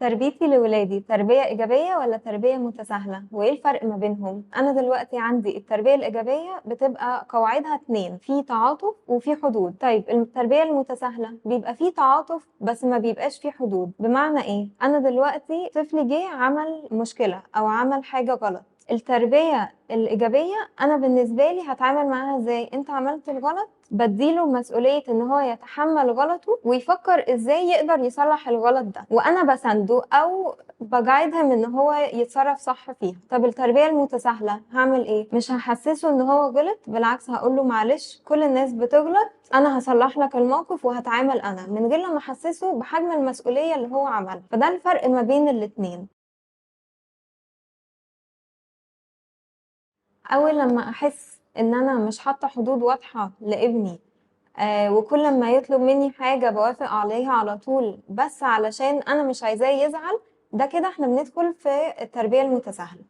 تربيتي لولادي تربية إيجابية ولا تربية متساهلة؟ وإيه الفرق ما بينهم؟ أنا دلوقتي عندي التربية الإيجابية بتبقى قواعدها اتنين، في تعاطف وفي حدود. طيب التربية المتساهلة بيبقى في تعاطف بس ما بيبقاش في حدود. بمعنى إيه؟ أنا دلوقتي طفلي جه عمل مشكلة أو عمل حاجة غلط، التربية الإيجابية أنا بالنسبة لي هاتعامل معاها إزاي؟ أنت عملت الغلط، بادّيله مسؤولية إن هو يتحمّل غلطه ويفكّر إزاي يقدر يصلّح الغلط ده، وأنا باسانده أو باguideهم إن هو يتصرّف صح فيها. طَب التربية المتساهلة هاعمل إيه؟ مش هاحسّسه إن هو غلط، بالعكس هاقول له معلش كل الناس بتغلط، أنا هاصلّح لك الموقف وهاتعامل أنا، من غير لمّا أحسّسه بحجم المسؤولية اللي هو عملها، فده الفرق ما بين الاتنين. أول لمّا أحس إن أنا مش حاطة حدود واضحة لابني، وكل أمّا يطلب منّي حاجة باوافق عليها على طول، بس علشان أنا مش عايزاه يزعل، ده كده إحنا بندخل في التربية المتساهلة.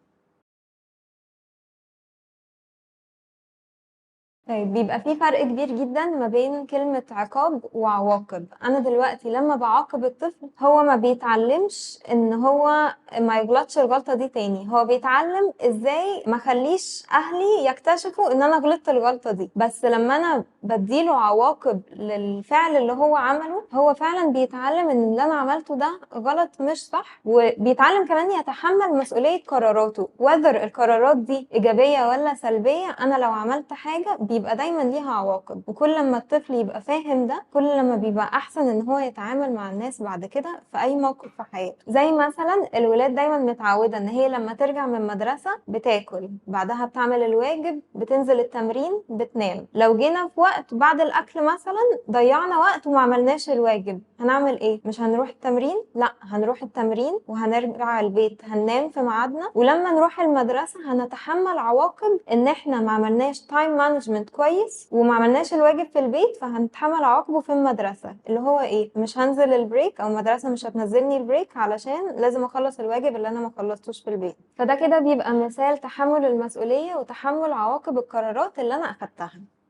طيب بيبقى في فرق كبير جدًا ما بين كلمة عقاب وعواقب. أنا دلوقتي لمّا باعاقب الطفل هو ما بيتعلمش إن هو ما يغلطش الغلطة دي تاني، هو بيتعلم إزاي ما اخلّيش أهلي يكتشفوا إن أنا غلطت الغلطة دي، بس لمّا أنا بادّي له عواقب للفعل اللي هو عمله، هو فعلًا بيتعلم إن اللي أنا عملته ده غلط مش صح، وبيتعلم كمان يتحمل مسؤولية قراراته whether القرارات دي إيجابية والّا سلبية. أنا لو عملت حاجة بيبقى دايمًا ليها عواقب، وكل أمّا الطفل يبقى فاهم ده، كل لمّا بيبقى أحسن إن هو يتعامل مع الناس بعد كده في أي موقف في حياته. زي مثلًا الولاد دايمًا متعودة إن هي لمّا ترجع من المدرسة بتاكل، بعدها بتعمل الواجب، بتنزل التمرين، بتنام. لو جينا في وقت بعد الأكل مثلًا ضيّعنا وقت وما عملناش الواجب، هنعمل إيه؟ مش هنروح التمرين؟ لأ، هنروح التمرين وهنرجع البيت هننام في ميعادنا، ولمّا نروح المدرسة هنتحمل عواقب إن إحنا ما عملناش time management كويس وما عملناش الواجب في البيت، فهنتحمل عواقبه في المدرسة، اللي هو إيه؟ مش هانزل البريك أو المدرسة مش هتنزلني البريك علشان لازم أخلّص الواجب اللي أنا ما خلصتوش في البيت. فده كده بيبقى مثال تحمل المسؤولية وتحمل عواقب القرارات اللي أنا أخدتها.